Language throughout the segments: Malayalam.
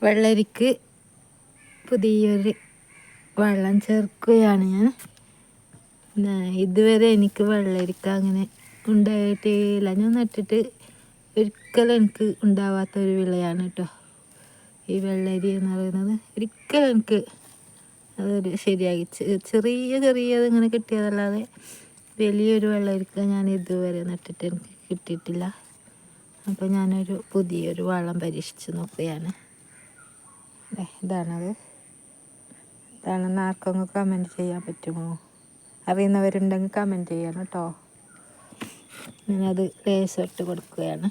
വെള്ളരിക്ക് പുതിയൊരു വെള്ളം ചേർക്കുകയാണ് ഞാൻ. ഇതുവരെ എനിക്ക് വെള്ളരിക്ക അങ്ങനെ ഉണ്ടായിട്ടേയില്ല. ഞാൻ നട്ടിട്ട് ഒരിക്കലും എനിക്ക് ഉണ്ടാവാത്തൊരു വിളയാണ് കേട്ടോ ഈ വെള്ളരി എന്ന് പറയുന്നത്. ഒരിക്കലും എനിക്ക് അതൊരു ശരിയായി ചെറിയത് ഇങ്ങനെ കിട്ടിയതല്ലാതെ വലിയൊരു വെള്ളരിക്ക ഞാൻ ഇതുവരെ നട്ടിട്ട് എനിക്ക് കിട്ടിയിട്ടില്ല. അപ്പോൾ ഞാനൊരു പുതിയൊരു വളം പരീക്ഷിച്ച് നോക്കുകയാണ്. ഇതാണത്. ഇതാണെന്ന് ആർക്കൊന്ന് കമൻറ്റ് ചെയ്യാൻ പറ്റുമോ? അറിയുന്നവരുണ്ടെങ്കിൽ കമൻറ്റ് ചെയ്യണം കേട്ടോ. ഞാനത് ലേശമിട്ട് കൊടുക്കുകയാണ്.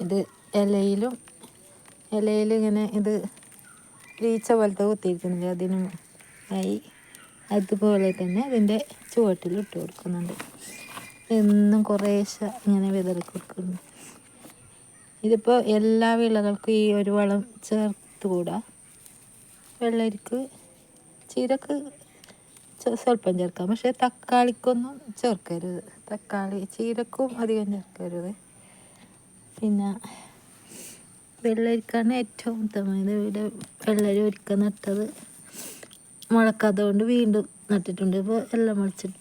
ഇത് ഇലയിൽ ഇങ്ങനെ ഇത് വീഴ്ച പോലത്തെ കുത്തിയിരിക്കുന്നില്ല, അതിനും ആയി അതുപോലെ തന്നെ അതിൻ്റെ ചുവട്ടിൽ ഇട്ട് കൊടുക്കുന്നുണ്ട്. എന്നും കുറേശ്ശെ ഇങ്ങനെ വിതറി കൊടുക്കുന്നു. ഇതിപ്പോൾ എല്ലാ വിളകൾക്കും ഈ ഒരു വളം ചേർത്തുകൂടാ. വെള്ളരിക്ക് ചീരക്ക് സ്വല്പം ചേർക്കാം, പക്ഷേ തക്കാളിക്കൊന്നും ചേർക്കരുത്. ചീരക്കും അധികം ചേർക്കരുത്. പിന്നെ വെള്ളരിക്കാണ് ഏറ്റവും ഉത്തമം. ഇവിടെ വെള്ളരി ഒരിക്കൽ നട്ടത് മുളക്കാത്തതുകൊണ്ട് വീണ്ടും നട്ടിട്ടുണ്ട്. ഇപ്പോൾ എല്ലാം മുളച്ചിട്ട്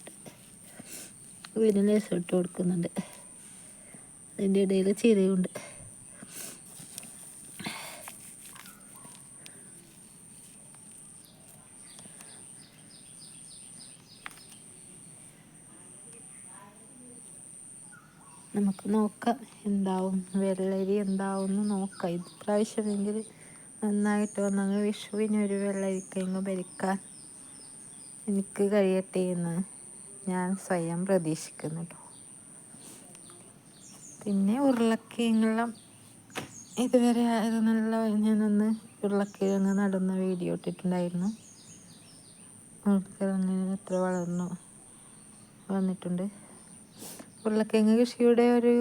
വീണ്ടും ലേശം ഇട്ട് കൊടുക്കുന്നുണ്ട്. അതിൻ്റെ ഇടയിൽ ചീരയുണ്ട്. നമുക്ക് നോക്കാം എന്താവും, വെള്ളരി എന്താവുമെന്ന് നോക്കാം. ഇപ്രാവശ്യമെങ്കിൽ നന്നായിട്ട് വന്നെങ്കിൽ വിഷുവിനൊരു വെള്ളരിക്കങ്ങ് ഭരിക്കാൻ എനിക്ക് കഴിയട്ടെ എന്ന് ഞാൻ സ്വയം പ്രതീക്ഷിക്കുന്നു കേട്ടോ. പിന്നെ ഉരുളക്കിഴങ്ങെല്ലാം ഇതുവരെ നല്ല ഞാനൊന്ന് ഉരുളക്കിഴങ്ങ് നടുന്ന വീഡിയോ ഇട്ടിട്ടുണ്ടായിരുന്നു. ഉരുളക്കിഴങ്ങ് എത്ര വളർന്നു വന്നിട്ടുണ്ട്. ഉരുളക്കിഴങ്ങ് കൃഷിയുടെ ഒരു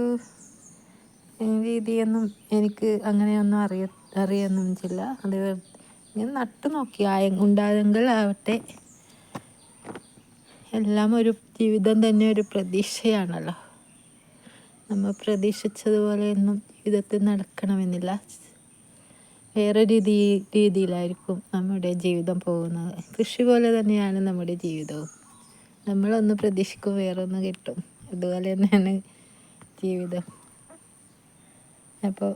രീതിയൊന്നും എനിക്ക് അങ്ങനെയൊന്നും അറിയൊന്നുമില്ല. അത് ഇങ്ങനെ നട്ടു നോക്കി ഉണ്ടായെങ്കിൽ ആവട്ടെ. എല്ലാം ഒരു ജീവിതം തന്നെ ഒരു പ്രതീക്ഷയാണല്ലോ. നമ്മൾ പ്രതീക്ഷിച്ചതുപോലെ ഒന്നും ജീവിതത്തിൽ നടക്കണമെന്നില്ല. വേറെ രീതിയിലായിരിക്കും നമ്മുടെ ജീവിതം പോകുന്നത്. കൃഷി പോലെ തന്നെയാണ് നമ്മുടെ ജീവിതവും. നമ്മളൊന്ന് പ്രതീക്ഷിക്കും, വേറൊന്ന് കിട്ടും. അതുപോലെ തന്നെയാണ് ജീവിതം. അപ്പോൾ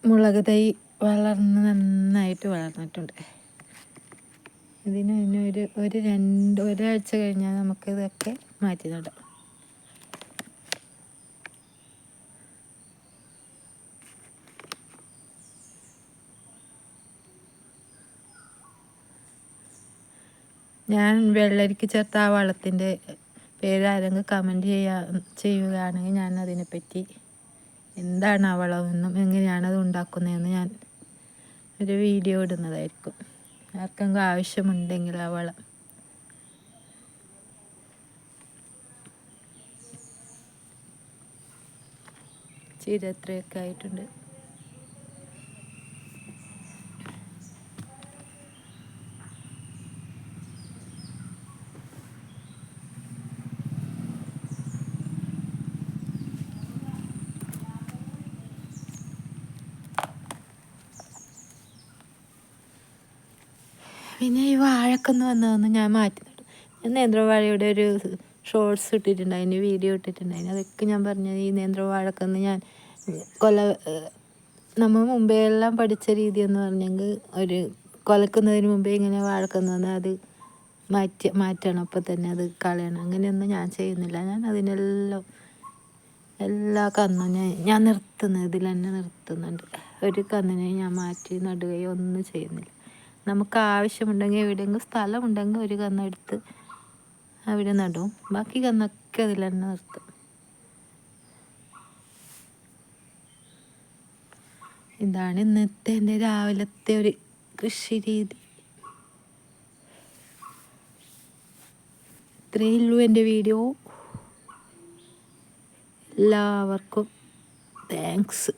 മുളക് തൈ നന്നായിട്ട് വളർന്നിട്ടുണ്ട്. ഇതിന് ഒരാഴ്ച കഴിഞ്ഞാൽ നമുക്കിതൊക്കെ മാറ്റി നടാം. ഞാൻ വെള്ളരിക്ക് ചേർത്ത ആ വളത്തിൻ്റെ പേര് ആരെങ്കിലും കമൻറ്റ് ചെയ്യുകയാണെങ്കിൽ ഞാൻ അതിനെപ്പറ്റി എന്താണ് ആ വളമെന്നും എങ്ങനെയാണത് ഉണ്ടാക്കുന്നതെന്ന് ഞാൻ ഒരു വീഡിയോ ഇടുന്നതായിരിക്കും. ആർക്കെങ്കിലും ആവശ്യമുണ്ടെങ്കിൽ ആ വളം. ചീര എത്രയൊക്കെ ആയിട്ടുണ്ട്. പിന്നെ ഈ വാഴക്കൊന്ന് വന്നതൊന്നും ഞാൻ മാറ്റി നടും. ഞാൻ നേന്ത്രവാഴയുടെ ഒരു ഷോർട്സ് ഇട്ടിട്ടുണ്ടായിരുന്നു, വീഡിയോ ഇട്ടിട്ടുണ്ടായിരുന്നു. അതൊക്കെ ഞാൻ പറഞ്ഞത് ഈ നേന്ത്രവാഴക്കൊന്ന് ഞാൻ നമ്മൾ മുമ്പേ എല്ലാം പഠിച്ച രീതി എന്ന് പറഞ്ഞെങ്കിൽ ഒരു കൊലക്കുന്നതിന് മുമ്പേ ഇങ്ങനെ വാഴക്കൊന്ന് വന്നാൽ അത് മാറ്റണം, അപ്പം തന്നെ അത് കളയണം. അങ്ങനെയൊന്നും ഞാൻ ചെയ്യുന്നില്ല. ഞാൻ എല്ലാ കന്നും ഞാൻ ഇതിൽ തന്നെ നിർത്തുന്നുണ്ട്. ഒരു കന്നിനെ ഞാൻ മാറ്റി നടുകയോ ഒന്നും ചെയ്യുന്നില്ല. നമുക്ക് ആവശ്യമുണ്ടെങ്കിൽ എവിടെയെങ്കിലും സ്ഥലമുണ്ടെങ്കിൽ ഒരു കന്നെടുത്ത് അവിടെ നടും. ബാക്കി കന്നൊക്കെ അതിൽ തന്നെ നിർത്തും. ഇതാണ് ഇന്നത്തെ എൻ്റെ രാവിലത്തെ ഒരു കൃഷി രീതി. ഇത്രയേ ഉള്ളൂ എൻ്റെ വീഡിയോ. എല്ലാവർക്കും താങ്ക്സ്.